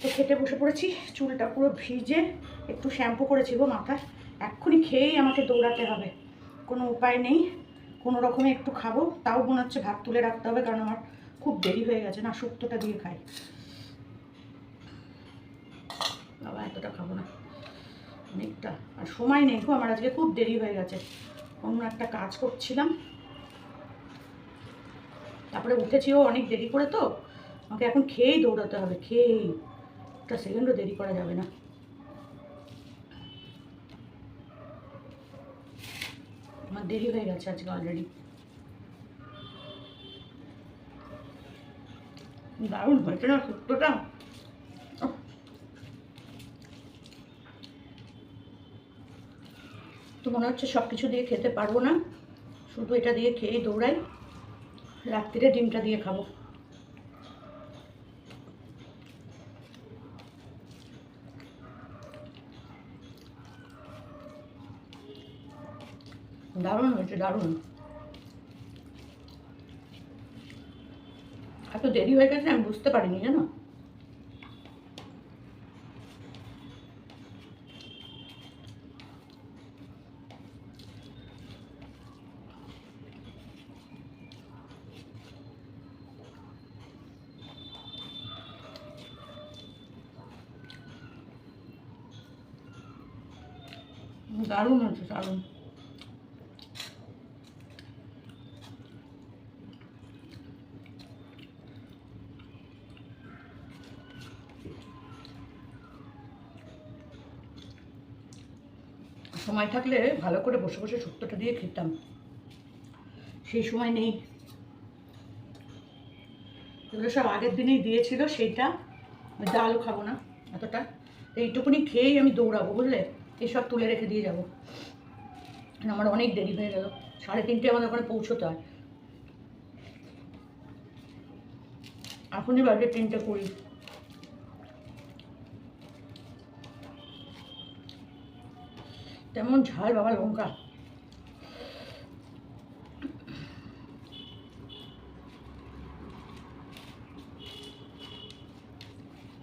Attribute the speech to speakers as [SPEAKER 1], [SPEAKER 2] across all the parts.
[SPEAKER 1] তো খেতে বসে পড়েছি, চুলটা পুরো ভিজে, একটু শ্যাম্পু করেছি গো মাথায়। এক্ষুনি খেয়েই আমাকে দৌড়াতে হবে, কোনো উপায় নেই। কোনো রকমে একটু খাবো, তাও মনে হচ্ছে ভাত তুলে রাখতে হবে, কারণ আমার খুব দেরি হয়ে গেছে। না, শুক্তোটা দিয়ে খাই। বাবা, এতটা খাবো না, অনেকটা। আর সময় নেই গো আমার, আজকে খুব দেরি হয়ে গেছে, অন্য একটা কাজ করছিলাম, তারপরে উঠেছিও অনেক দেরি করে। তো আমাকে এখন খেয়েই দৌড়াতে হবে, খেয়েই, একটা সেকেন্ডও দেরি করা যাবে না। আমার দেরি হয়ে গেছে আজকে অলরেডি। দারুণ হয়েছে না শুক্তোটা? তো মনে হচ্ছে সব কিছু দিয়ে খেতে পারবো না, শুধু এটা দিয়ে খেয়েই দৌড়াই। রাত্রিরে ডিমটা দিয়ে খাবো। দারুণ হয়েছে, দারুণ। এত দেরি হয়ে গেছে আমি বুঝতে পারিনি, জানো। দারুণ হয়েছে, দারুণ। সময় থাকলে ভালো করে বসে বসে শুক্তোটা দিয়ে খেতাম, সেই সময় নেই। এগুলো সব আগের দিনেই দিয়েছিল, সেইটা ডালও খাবো না এতটা। এইটুকুনি খেয়েই আমি দৌড়াবো, বুঝলে, এসব তুলে রেখে দিয়ে যাবো। আমার অনেক দেরি হয়ে গেল, 3:30 আমাদের ওখানে পৌঁছতে হয়। এখনই বাজে 3:20। তেমন ঝাল বাবা, লঙ্কা।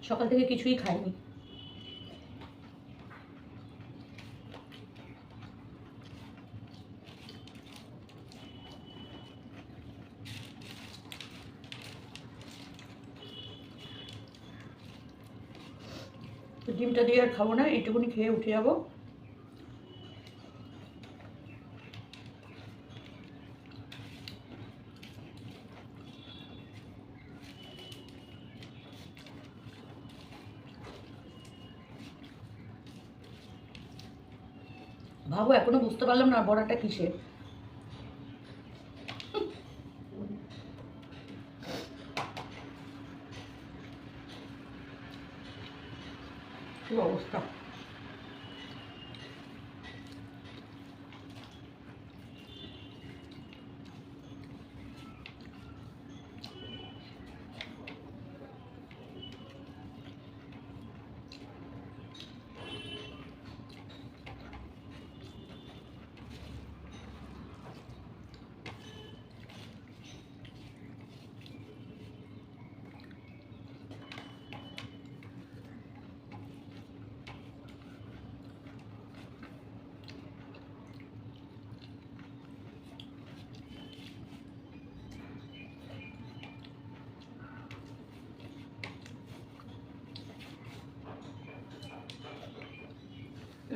[SPEAKER 1] সকাল থেকে কিছুই খাইনি। তো ডিমটা দিয়ে আর খাবো না, এইটুকুনি খেয়ে উঠে যাবো। ভাবো, এখনো বুঝতে পারলাম না বড়াটা কিসের। কি অবস্থা।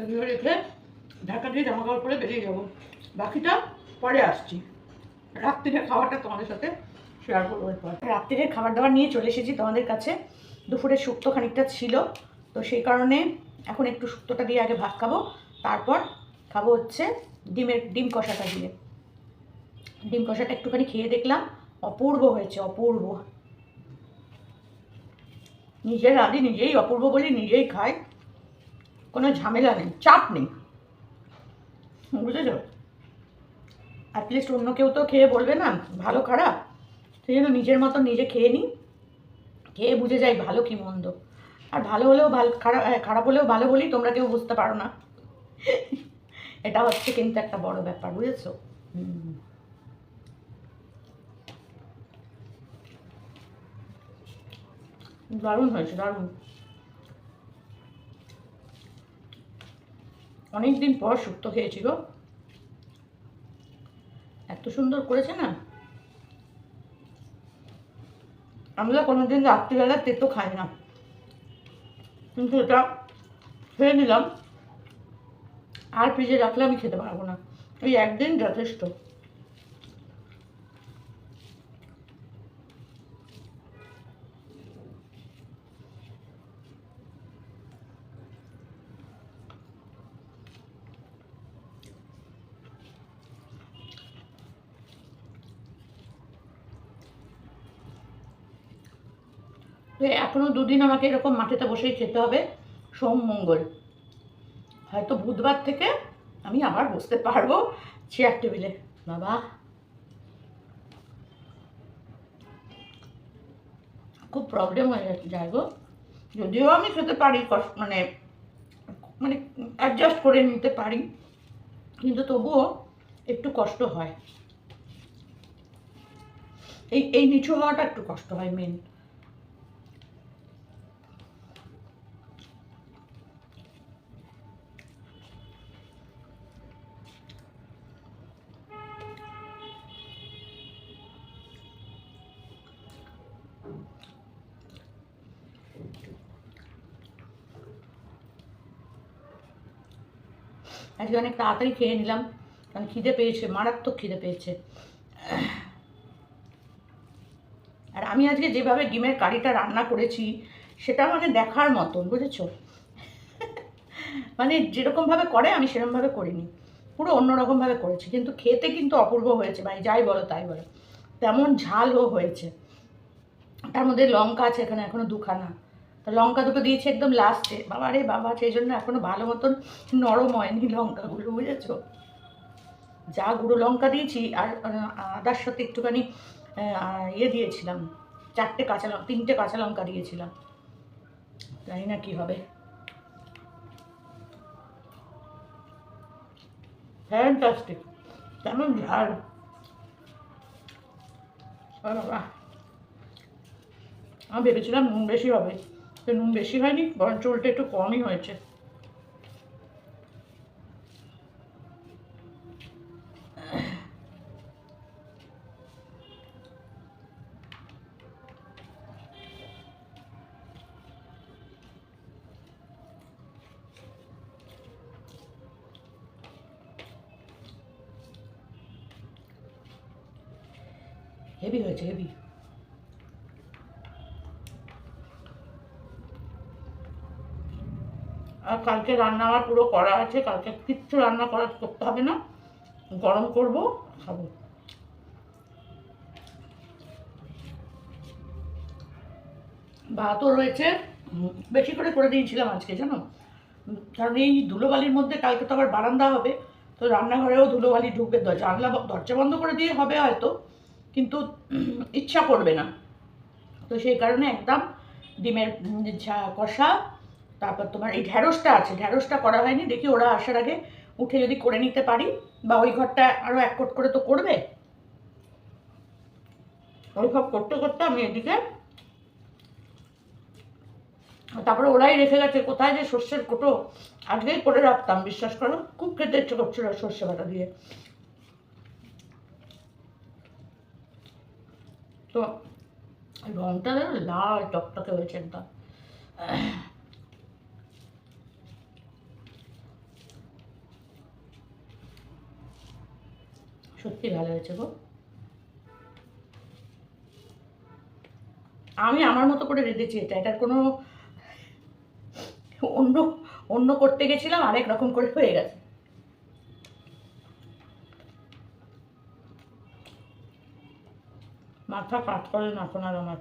[SPEAKER 1] এগুলো রেখে ঢাকা দিয়ে জামা কাপড় পরে বেরিয়ে যাবো, বাকিটা পরে আসছি। রাত্রিরের খাবারটা তোমাদের সাথে শেয়ার করবো এরপর। রাত্রিরের খাবার দাবার নিয়ে চলে এসেছি তোমাদের কাছে। দুপুরের শুক্তো খানিকটা ছিল, তো সেই কারণে এখন একটু শুক্তোটা দিয়ে আগে ভাত খাবো, তারপর খাবো হচ্ছে ডিম কষাটা দিয়ে। ডিম কষাটা একটুখানি খেয়ে দেখলাম, অপূর্ব হয়েছে, অপূর্ব। নিজের রাঁধি, নিজেই অপূর্ব বলি, নিজেই খাই, কোনো ঝামেলা নেই, চাপ নেই, বুঝেছো। অ্যাটলিস্ট অন্য কেউ তো খেয়ে বলবে না ভালো খারাপ, সেই জন্য নিজের মতো নিজে খেয়ে নিই, খেয়ে বুঝে যাই ভালো কি মন্দ। আর ভালো হলেও ভালো, খারাপ খারাপ হলেও ভালো বলি, তোমরা কেউ বুঝতে পারো না। এটা হচ্ছে কিন্তু একটা বড় ব্যাপার, বুঝেছো। দারুণ হয়েছে, দারুণ। অনেক দিন পর শুক্তো খেয়েছি গো, এত সুন্দর করেছে না। আমরা কোনোদিন রাত্রিবেলা তেতো খাই না, কিন্তু এটা খেয়ে নিলাম, আর ফ্রিজে রাখলে আমি খেতে পারবো না, ওই একদিন যথেষ্ট। তো এখনো দুদিন আমাকে এরকম মাটিতে বসেই খেতে হবে, সোম মঙ্গল। হয়তো বুধবার থেকে আমি আবার বসতে পারবো চেয়ার টেবিলে। বাবা, খুব প্রবলেম হয়ে যায় গো। যদিও আমি খেতে পারি, মানে মানে অ্যাডজাস্ট করে নিতে পারি, কিন্তু তবুও একটু কষ্ট হয়। এই নিচু হওয়াটা একটু কষ্ট হয় মেন। আজকে অনেক তাড়াতাড়ি খেয়ে নিলাম, কারণ খিদে পেয়েছে, মারাত্মক খিদে পেয়েছে। আর আমি আজকে যেভাবে ডিমের কারিটা রান্না করেছি সেটা মানে দেখার মতন, বুঝেছো? মানে যেরকমভাবে করে আমি সেরকমভাবে করিনি, পুরো অন্যরকমভাবে করেছি, কিন্তু খেতে কিন্তু অপূর্ব হয়েছে ভাই, যাই বলো তাই বলো। তেমন ঝালও হয়েছে, তার মধ্যে লঙ্কা আছে এখানে এখনো দুখানা, তো লঙ্কা দুটো দিয়েছি একদম লাস্টে। বাবা রে বাবা, সেই জন্য এখনো ভালো মতন নরম হয়নি লঙ্কাগুলো, বুঝেছো? যা গুঁড়ো লঙ্কা দিয়েছি, আর আদার সাথে একটুখানি ইয়ে দিয়েছিলাম, 3টে কাঁচা লঙ্কা দিয়েছিলাম, জানি না কি হবে। ফ্যান্টাস্টিক, কেমন ঝাল! বাবা, আমি ভেবেছিলাম নুন বেশি হবে, তো নুন বেশি হয়নি, বরঞ্চ উল্টে একটু কমই হয়েছে। হেভি হয়েছে, হেভি। আর কালকে রান্না আমার পুরো করা আছে, কালকে কিচ্ছু রান্না করতে হবে না, গরম করব, খাবো। ভাতও রয়েছে, বেশি করে করে দিয়েছিলাম আজকে, জানো? কারণ এই ধুলোবালির মধ্যে কালকে তো আবার বারান্দা হবে, তো রান্নাঘরেও ধুলোবালি ঢুকবে, দরজা বন্ধ করে দিয়ে হবে হয়তো, কিন্তু ইচ্ছা করবে না। তো সেই কারণে একদম ডিমের কষা, তারপর তোমার এই ঢ্যাঁড়সটা আছে, ঢ্যাঁড়সটা করা হয়নি, দেখি ওরা আসার আগে উঠে যদি করে নিতে পারি, বা ওই ঘরটা আরও এক কোট করে তো করবে, ওই সব করতে করতে আমি এদিকে, তারপরে ওরাই রেখে গেছে কোথায় যে সর্ষের কোটো, আজকেই করে রাখতাম, বিশ্বাস করো, খুব খেতে ইচ্ছে করছিল সর্ষে বাটা দিয়ে। তো রংটা দেখো লাল টকটকে হয়েছে একদম, সত্যি ভালো হয়েছে গো। আমি আমার মতো করে রেঁধেছি, এটার কোনো অন্য অন্য করতে গেছিলাম, আরেক রকম করে হয়ে গেছে। মাথা কাজ করে না এখন আর আমার,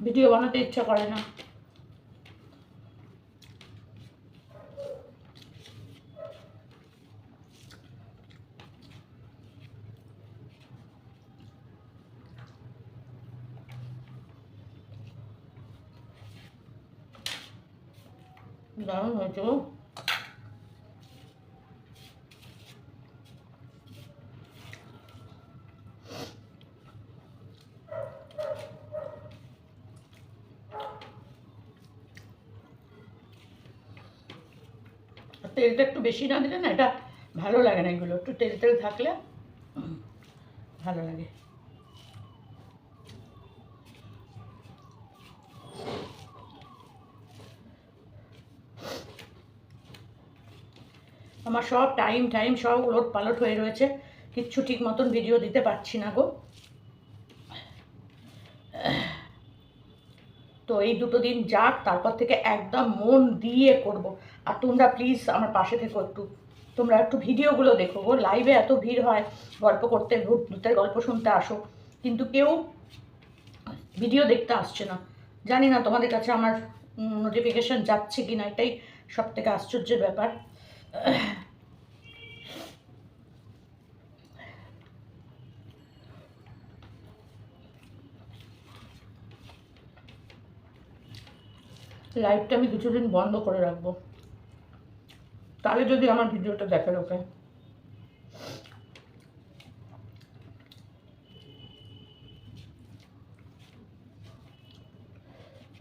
[SPEAKER 1] ভিডিও বানাতে ইচ্ছা করে না। দারুণ হয়েছে গো। তেলটা একটু বেশি না দিলে না এটা ভালো লাগে না, এগুলো একটু তেল তেল থাকলে ভালো লাগে। আমার সব টাইম সব উলট পালট হয়ে রয়েছে, কিচ্ছু ঠিক মতন ভিডিও দিতে পারছি না গো। তো এই দুটো দিন যাক, তারপর থেকে একদম মন দিয়ে করব। আর তোমরা প্লিজ আমার পাশে থেকো একটু, তোমরা একটু ভিডিওগুলো দেখো গো। লাইভে এত ভিড় হয়, গল্প করতে, ভূতের গল্প শুনতে আসো, কিন্তু কেউ ভিডিও দেখতে আসছে না। জানি না তোমাদের কাছে আমার নোটিফিকেশান যাচ্ছে কি না, এটাই সব থেকে আশ্চর্যের ব্যাপার। লাইভটা আমি কিছুদিন বন্ধ করে রাখবো, তাহলে যদি আমার ভিডিওটা দেখে লোকে।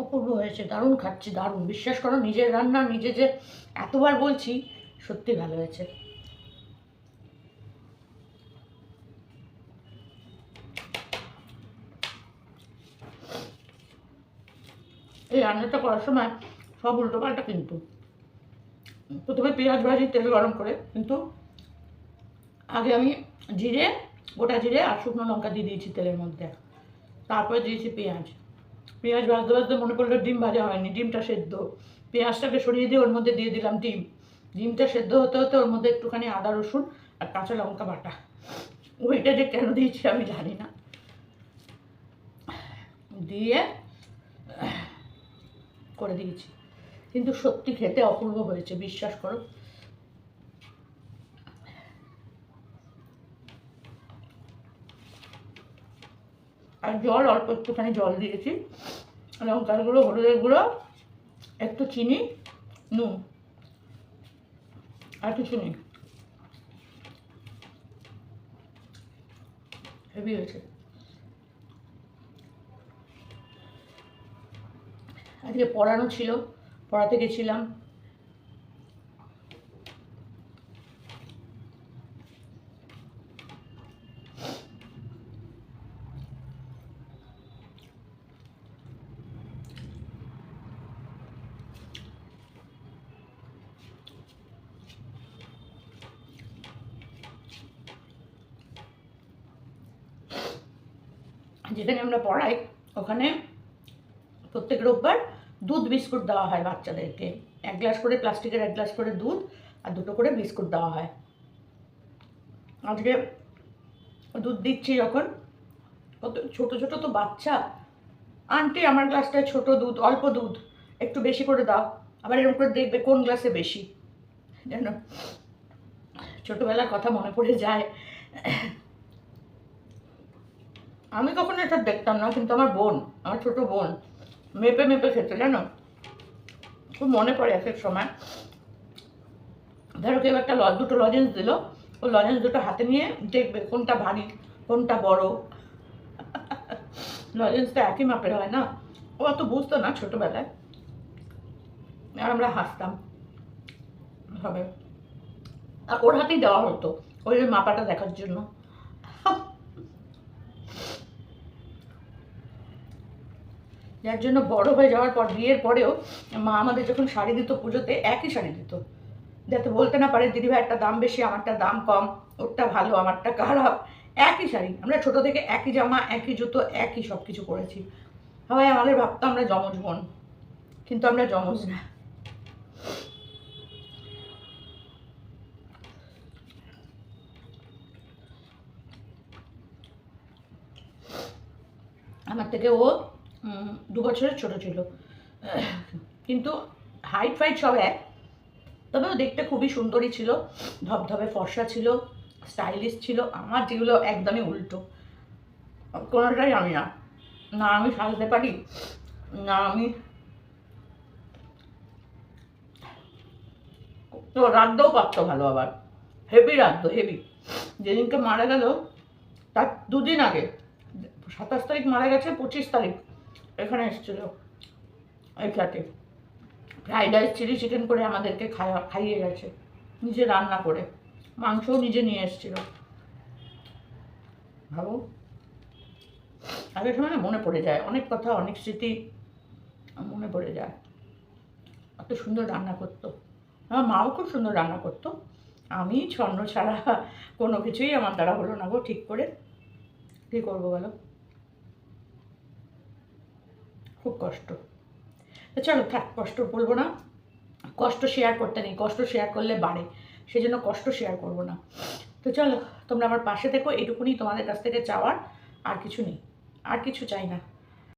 [SPEAKER 1] অপূর্ব হয়েছে, দারুণ খাচ্ছি, দারুণ। বিশ্বাস করো, নিজের রান্না নিজে যে এতবার বলছি, সত্যি ভালো হয়েছে। এই রান্নাটা করার সময় সব উল্টোপাল্টা, কিন্তু প্রথমে পেঁয়াজ ভাজি তেল গরম করে, কিন্তু আগে আমি জিরে, গোটা জিরে আর শুকনো লঙ্কা দিয়ে দিয়েছি তেলের মধ্যে, তারপরে দিয়েছি পেঁয়াজ। পেঁয়াজ ভাজতে ভাজতে মনে পড়লো ডিম ভাজা হয়নি, ডিমটা সেদ্ধ। পেঁয়াজটাকে সরিয়ে দিয়ে ওর মধ্যে দিয়ে দিলাম ডিম। ডিমটা সেদ্ধ হতে হতে ওর মধ্যে একটুখানি আদা রসুন আর কাঁচা লঙ্কা বাটা, ওইটা যে কেন দিয়েছি আমি জানি না, দিয়ে করে দিয়েছি। কিন্তু সত্যি খেতে অপূর্ব হয়েছে, বিশ্বাস করো। আর জল অল্প একটুখানি জল দিয়েছি, লঙ্কার গুঁড়ো, হলুদের গুঁড়ো, একটু চিনি, নুন, আর কিছু নেই। হেভি হয়েছে। আজকে পড়ানো ছিল, পড়াতে গেছিলাম। যেখানে আমরা পড়াই ওখানে প্রত্যেক রোববার দুধ বিস্কুট দেওয়া হয় বাচ্চাদেরকে। 1 গ্লাস করে, প্লাস্টিকের 1 গ্লাস করে দুধ আর 2টো করে বিস্কুট দেওয়া হয়। আজকে দুধ দিচ্ছি যখন, কত ছোটো ছোটো তো বাচ্চা, আন্টি আমার গ্লাসটায় ছোটো দুধ, অল্প দুধ, একটু বেশি করে দাও। আবার এরকম করে দেখবে কোন গ্লাসে বেশি, যেন ছোটোবেলার কথা মনে পড়ে যায়। আমি কখনো এটা দেখতাম না, কিন্তু আমার বোন, আমার ছোটো বোন মেপে মেপে খেতে, জানো। খুব মনে পড়ে এক এক সময়। ধরো কেউ একটা দুটো লজেন্স দিল, ওই লজেন্স দুটো হাতে নিয়ে দেখবে কোনটা ভারী কোনটা বড়। লজেন্সটা একই মাপের হয় না, ও অত বুঝতো না ছোটোবেলায়, আর আমরা হাসতাম হবে। আর ওর হাতেই দেওয়া হতো ওই মাপাটা দেখার জন্য। যার জন্য বড় হয়ে যাওয়ার পর, বিয়ের পরেও মা আমাদের যখন শাড়ি দিত পুজোতে, একই শাড়ি দিত, যাতে বলতে না পারে দিদিভাই একটা দাম বেশি, আমারটা দাম কম, ওরটা ভালো আমারটা খারাপ। একই শাড়ি, আমরা ছোটো থেকে একই জামা, একই জুতো, একই সব কিছু করেছি। সবাই আমাদের ভাবতো আমরা যমজ বোন, কিন্তু আমরা যমজ না। আমার থেকে ও 2 বছরের ছোটো ছিল, কিন্তু হাইট ফাইট সব এক, তবে ও দেখতে খুবই সুন্দরী ছিল, ধবধবে ফর্সা ছিল, স্টাইলিশ ছিল। আমার যেগুলো একদমই উল্টো, কোনোটাই আমি না, না আমি সাজতে পারি, না আমি। তো রাঁধতেও পারতো ভালো, আবার হেভি রাঁধতো, হেভি। যেদিনকে মারা গেল তার 2 দিন আগে, 27 তারিখ মারা গেছে, 25 তারিখ এখানে এসেছিলো এই ফ্ল্যাটে। ফ্রাইড রাইস চিলি চিকেন করে আমাদেরকে খাইয়ে গেছে, নিজে রান্না করে, মাংসও নিজে নিয়ে এসেছিল। ভাবো, আগের সময় না মনে পড়ে যায় অনেক কথা, অনেক স্মৃতি মনে পড়ে যায়। এত সুন্দর রান্না করতো, আমার মাও খুব সুন্দর রান্না করতো। আমি ছন্ন ছাড়া কোনো কিছুই আমার দ্বারা হলো না গো ঠিক করে। কী করবো বলো, খুব কষ্ট। তো চলো থাক, কষ্ট বলবো না, কষ্ট শেয়ার করতে নেই, কষ্ট শেয়ার করলে বাড়ে, সেই জন্য কষ্ট শেয়ার করবো না। তো চলো, তোমরা আমার পাশে থেকো, এটুকুনি তোমাদের কাছ থেকে চাওয়ার, আর কিছু নেই, আর কিছু চাই না।